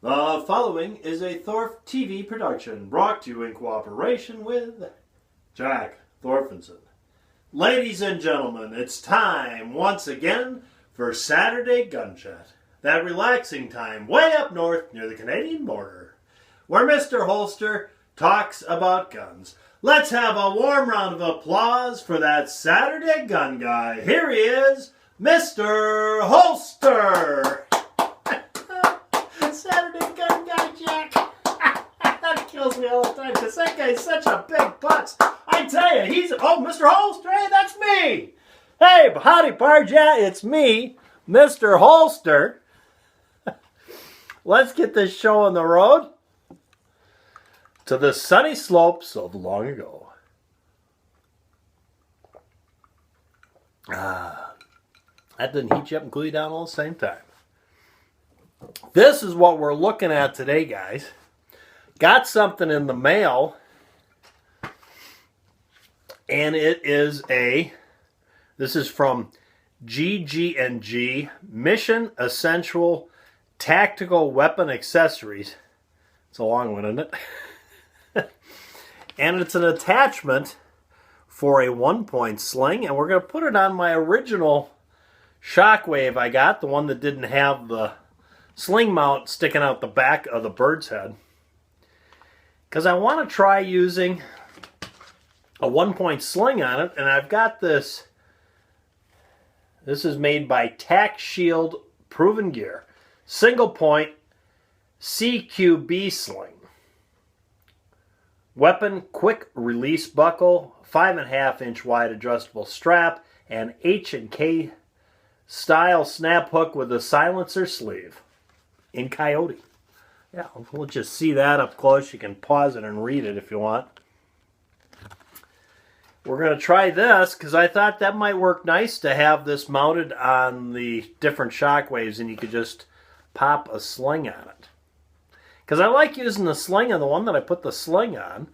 The following is a Thorf TV production brought to you in cooperation with Jack Thorfinson. Ladies and gentlemen, it's time once again for Saturday Gun Chat. That relaxing time way up north near the Canadian border, where Mr. Holster talks about guns. Let's have a warm round of applause for that Saturday gun guy. Here he is, Mr. Holster. Saturday gun guy, Jack. That kills me all the time because that guy's such a big putz. I tell you, he's... Oh, Mr. Holster, hey, that's me. Hey, howdy, Parja, it's me, Mr. Holster. Let's get this show on the road to the sunny slopes of long ago. That didn't heat you up and cool you down all at the same time. This is what we're looking at today, guys. Got something in the mail, and it is this is from GG&G Mission Essential Tactical Weapon Accessories. It's a long one, isn't it? And it's an attachment for a 1-point sling, and we're going to put it on my original Shockwave I got, the one that didn't have the sling mount sticking out the back of the bird's head. Because I want to try using a 1-point sling on it, and I've got this. This is made by Tac Shield Proven Gear. Single point CQB sling. Weapon quick release buckle, 5.5-inch wide adjustable strap, and H&K style snap hook with a silencer sleeve. In Coyote. Yeah, we'll just see that up close. You can pause it and read it if you want. We're going to try this because I thought that might work nice to have this mounted on the different Shockwaves and you could just pop a sling on it. Because I like using the sling on the one that I put the sling on,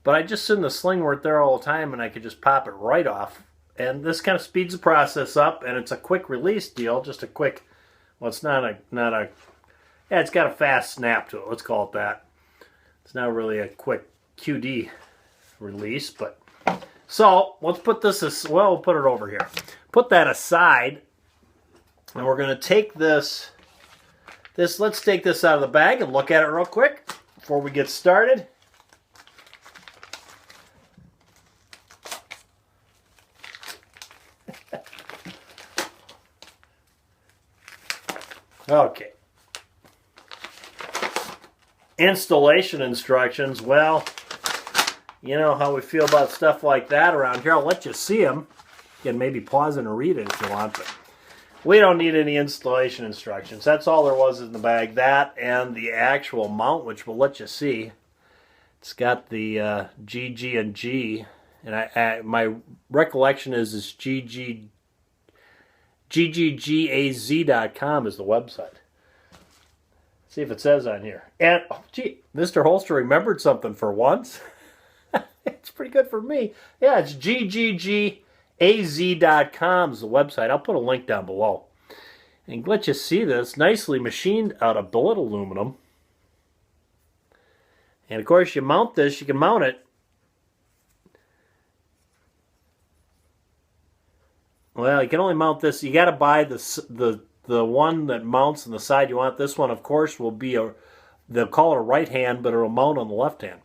but I just assumed the sling weren't there all the time and I could just pop it right off. And this kind of speeds the process up, and it's a quick release deal, just a quick, well, it's not a yeah, it's got a fast snap to it. Let's call it that. It's not really a quick QD release, but so let's put this well, we'll put it over here. Put that aside, and we're going to take this. Let's take this out of the bag and look at it real quick before we get started. Okay. Installation instructions. Well, you know how we feel about stuff like that around here. I'll let you see them. You can maybe pause and read it if you want, but we don't need any installation instructions. That's all there was in the bag. That and the actual mount, which we'll let you see. It's got the GG&G, and my recollection is GGGAZ.com is the website. See if it says on here. And, oh, gee, Mr. Holster remembered something for once. It's pretty good for me. Yeah, it's GGGAZ.com is the website. I'll put a link down below. And let you see this. Nicely machined out of billet aluminum. And, of course, you mount this. You can mount it. Well, you can only mount this. You got to buy the one that mounts on the side. You want this one, of course, will be they'll call it a right hand, but it'll mount on the left hand.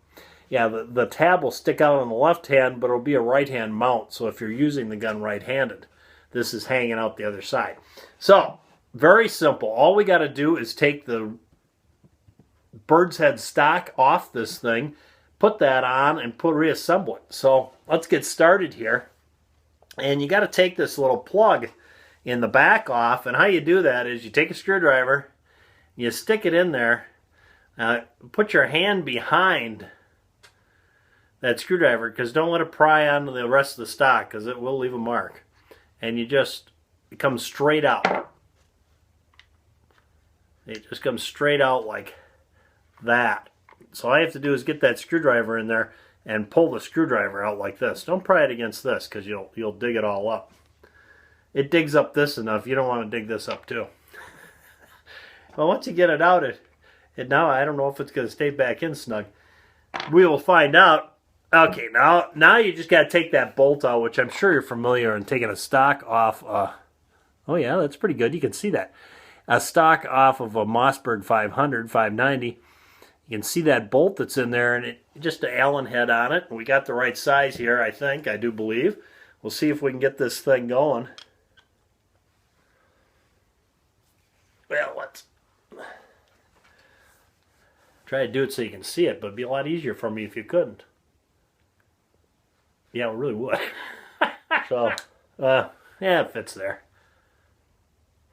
Yeah, the tab will stick out on the left hand, but it'll be a right hand mount. So if you're using the gun right-handed, this is hanging out the other side. So, very simple. All we got to do is take the bird's head stock off this thing, put that on, and reassemble it. So, let's get started here. And you got to take this little plug in the back off, and how you do that is you take a screwdriver, you stick it in there, put your hand behind that screwdriver, because don't let it pry onto the rest of the stock, because it will leave a mark. And it comes straight out. It just comes straight out like that. So all I have to do is get that screwdriver in there and pull the screwdriver out like this. Don't pry it against this, because you'll dig it all up. It digs up this enough. You don't want to dig this up too. Well, once you get it out, And now I don't know if it's going to stay back in snug. We will find out. Okay, now you just got to take that bolt out, which I'm sure you're familiar in taking a stock off. Oh yeah, that's pretty good. You can see that. A stock off of a Mossberg 500, 590. You can see that bolt that's in there, and it just an Allen head on it. We got the right size here, I think. I do believe. We'll see if we can get this thing going. Well, let's try to do it so you can see it, but it'd be a lot easier for me if you couldn't. Yeah, it really would. So, yeah, it fits there.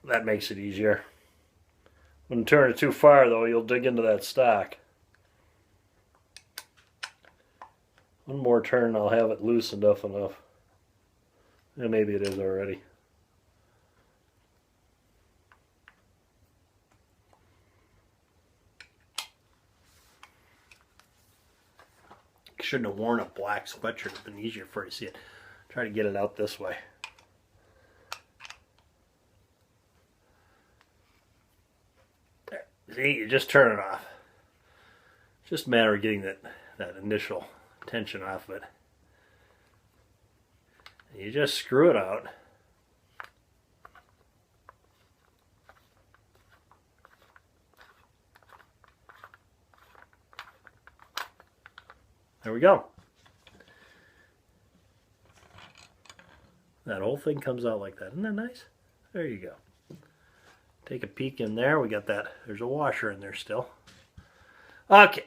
That makes it easier. When turn it too far, though, you'll dig into that stock. One more turn and I'll have it loosened up enough. And maybe it is already. Shouldn't have worn a black sweatshirt. It's been easier for you to see it. Try to get it out this way. There. See, you just turn it off. It's just a matter of getting that initial tension off of it. And you just screw it out. There we go. That whole thing comes out like that. Isn't that nice? There you go. Take a peek in there. We got that. There's a washer in there still. Okay.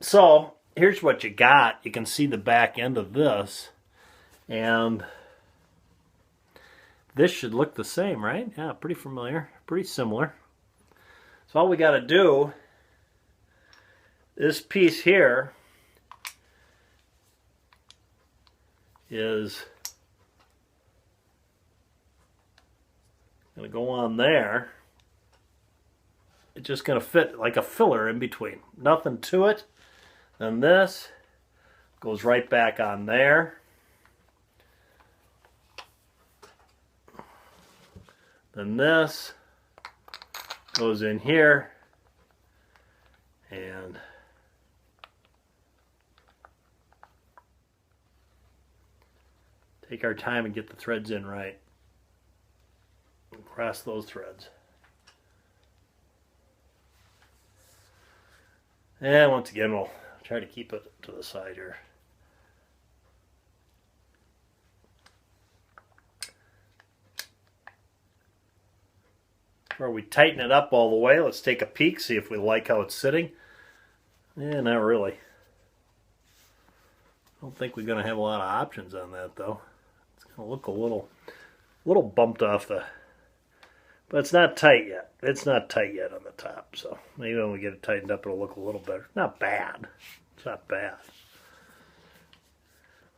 So, here's what you got. You can see the back end of this. And this should look the same, right? Yeah, pretty familiar. Pretty similar. So all we got to do, this piece here, is going to go on there. It's just going to fit like a filler in between. Nothing to it. Then this goes right back on there. Then this goes in here. And take our time and get the threads in right. Cross those threads. And once again, we'll try to keep it to the side here. Before we tighten it up all the way, let's take a peek, see if we like how it's sitting. Yeah, not really. I don't think we're going to have a lot of options on that, though. It's going to look a little bumped off the... But it's not tight yet. It's not tight yet on the top, so maybe when we get it tightened up, it'll look a little better. Not bad. It's not bad.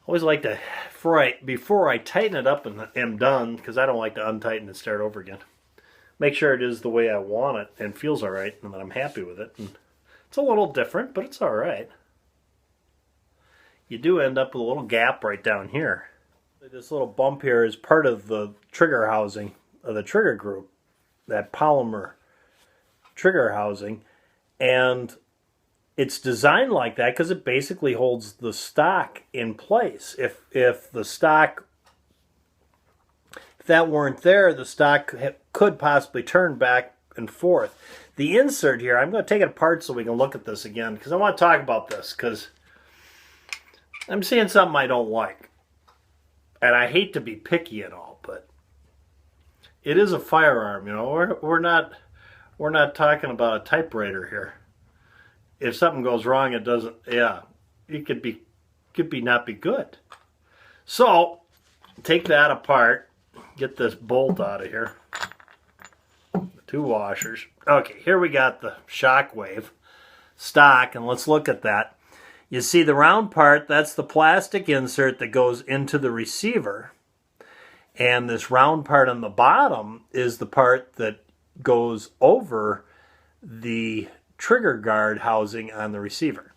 Always like to, before I tighten it up and am done, because I don't like to untighten and start over again, make sure it is the way I want it and feels all right, and that I'm happy with it. And it's a little different, but it's all right. You do end up with a little gap right down here. This little bump here is part of the trigger housing of the trigger group, that polymer trigger housing, and it's designed like that because it basically holds the stock in place. If the stock, if that weren't there, the stock could possibly turn back and forth. The insert here, I'm going to take it apart so we can look at this again, because I want to talk about this, because I'm seeing something I don't like. And I hate to be picky at all, but it is a firearm, you know. We're not talking about a typewriter here. If something goes wrong, it doesn't. Yeah, it could be not be good. So take that apart. Get this bolt out of here. The two washers. Okay, here we got the Shockwave stock, and let's look at that. You see the round part, that's the plastic insert that goes into the receiver. And this round part on the bottom is the part that goes over the trigger guard housing on the receiver.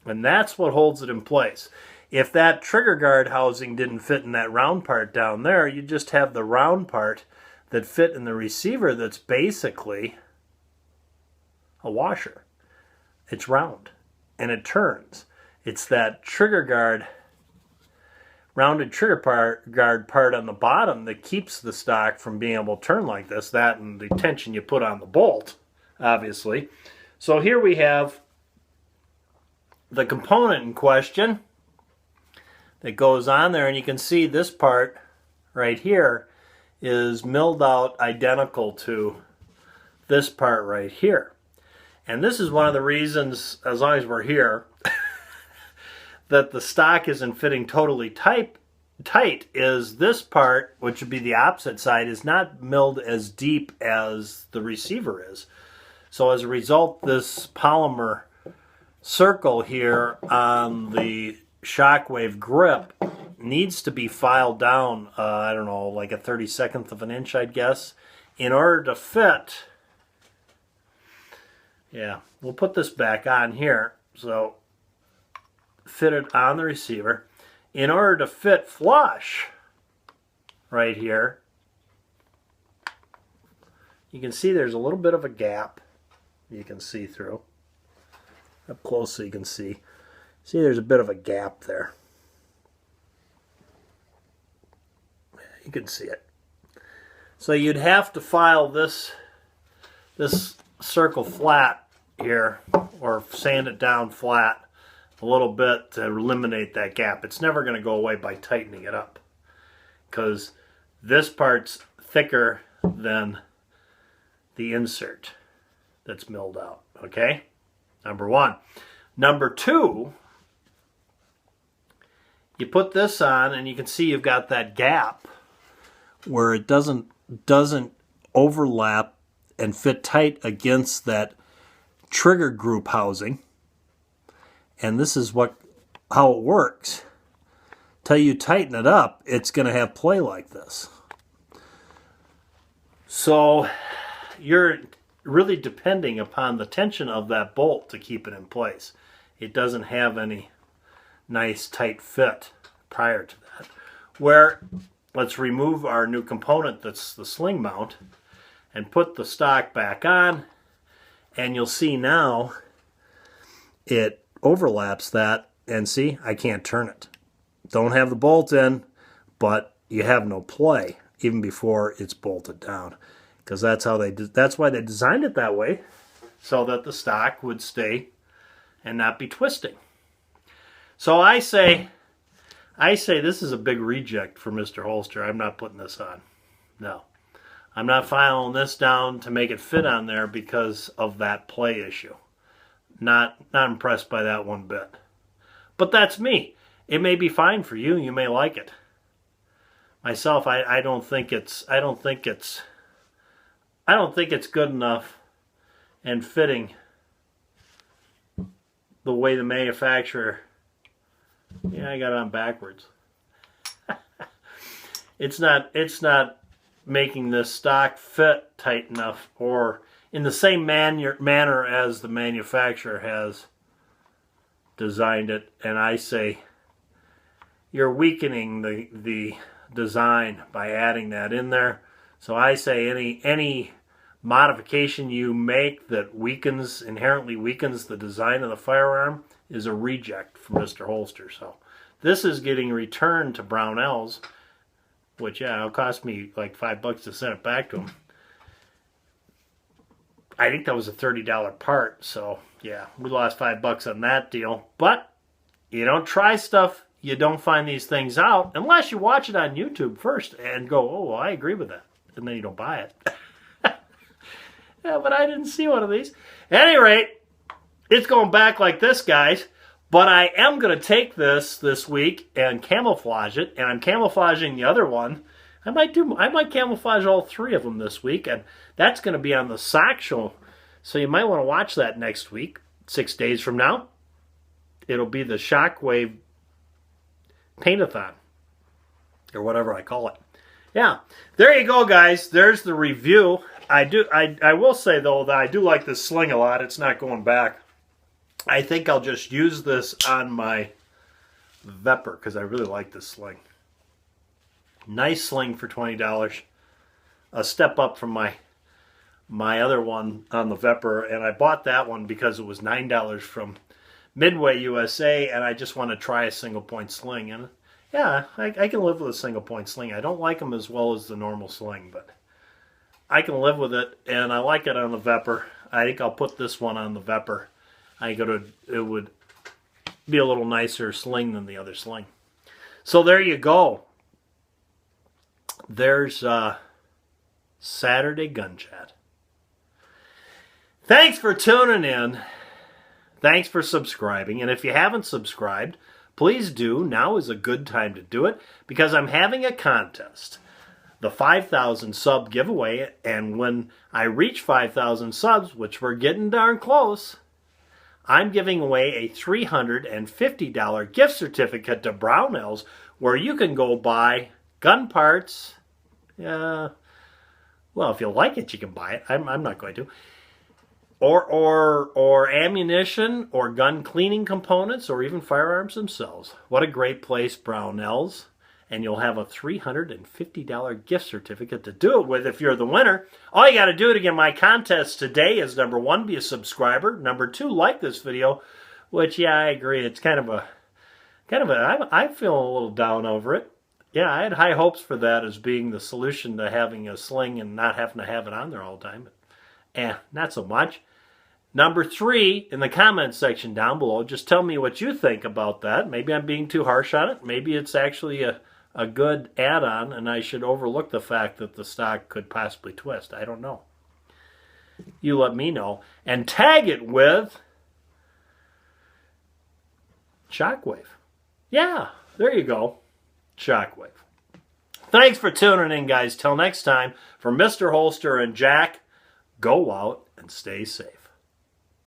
And that's what holds it in place. If that trigger guard housing didn't fit in that round part down there, you just have the round part that fit in the receiver that's basically a washer. It's round and it turns. It's that trigger guard, rounded trigger guard part on the bottom that keeps the stock from being able to turn like this. That and the tension you put on the bolt, obviously. So here we have the component in question that goes on there, and you can see this part right here is milled out identical to this part right here. And this is one of the reasons, as long as we're here, that the stock isn't fitting totally tight is this part, which would be the opposite side, is not milled as deep as the receiver is. So as a result, this polymer circle here on the Shockwave grip needs to be filed down, I don't know, like a 32nd of an inch, I'd guess, in order to fit. Yeah, we'll put this back on here. So fit it on the receiver. In order to fit flush right here, you can see there's a little bit of a gap you can see through. Up close so you can see. See, there's a bit of a gap there. You can see it. So you'd have to file this circle flat here, or sand it down flat a little bit to eliminate that gap. It's never going to go away by tightening it up, because this part's thicker than the insert that's milled out. Okay, number one. Number two, you put this on and you can see you've got that gap where it doesn't overlap and fit tight against that trigger group housing. And this is how it works. Till you tighten it up, it's going to have play like this. So you're really depending upon the tension of that bolt to keep it in place. It doesn't have any nice tight fit prior to that. Where, let's remove our new component that's the sling mount and put the stock back on, and you'll see now it overlaps that, and see, I can't turn it. Don't have the bolt in, but you have no play even before it's bolted down, because that's why they designed it that way, so that the stock would stay and not be twisting. So I say this is a big reject for Mr. Holster. I'm not putting this on. No. I'm not filing this down to make it fit on there because of that play issue. Not impressed by that one bit. But that's me. It may be fine for you. You may like it. Myself, I don't think it's good enough and fitting the way the manufacturer. Yeah, I got it on backwards. It's not making this stock fit tight enough or in the same manner as the manufacturer has designed it. And I say you're weakening the design by adding that in there. So I say any modification you make that inherently weakens the design of the firearm is a reject from Mr. Holster. So this is getting returned to Brownells, which, yeah, it'll cost me like $5 to send it back to them. I think that was a $30 part, so yeah, we lost $5 on that deal. But you don't try stuff, you don't find these things out unless you watch it on YouTube first and go, oh, well, I agree with that, and then you don't buy it. Yeah, but I didn't see one of these. At any rate, it's going back like this, guys. But I am going to take this week and camouflage it, and I'm camouflaging the other one. I might camouflage all three of them this week, and that's going to be on the sock show. So you might want to watch that next week, 6 days from now. It'll be the Shockwave Paint-a-thon, or whatever I call it. Yeah, there you go, guys. There's the review. I will say, though, that I do like this sling a lot. It's not going back. I think I'll just use this on my Vepr because I really like this sling. Nice sling for $20. A step up from my my other one on the Vepr, and I bought that one because it was $9 from Midway USA, and I just want to try a single point sling. And yeah, I can live with a single point sling. I don't like them as well as the normal sling, but I can live with it, and I like it on the Vepr. I think I'll put this one on the Vepr. It would be a little nicer sling than the other sling. So there you go. There's Saturday Gun Chat. Thanks for tuning in. Thanks for subscribing. And if you haven't subscribed, please do. Now is a good time to do it because I'm having a contest. The 5,000 sub giveaway. And when I reach 5,000 subs, which we're getting darn close, I'm giving away a $350 gift certificate to Brownells where you can go buy gun parts. Well, if you like it, you can buy it. I'm not going to. Or ammunition, or gun cleaning components, or even firearms themselves. What a great place, Brownells. And you'll have a $350 gift certificate to do it with if you're the winner. All you got to do to get my contest today is, number 1, be a subscriber. Number 2, like this video, which, yeah, I agree. It's kind of a I feel a little down over it. Yeah, I had high hopes for that as being the solution to having a sling and not having to have it on there all the time. But, not so much. Number 3, in the comments section down below, just tell me what you think about that. Maybe I'm being too harsh on it. Maybe it's actually a good add-on, and I should overlook the fact that the stock could possibly twist. I don't know. You let me know. And tag it with Shockwave. Yeah, there you go. Shockwave. Thanks for tuning in, guys. Till next time, for Mr. Holster and Jack, go out and stay safe.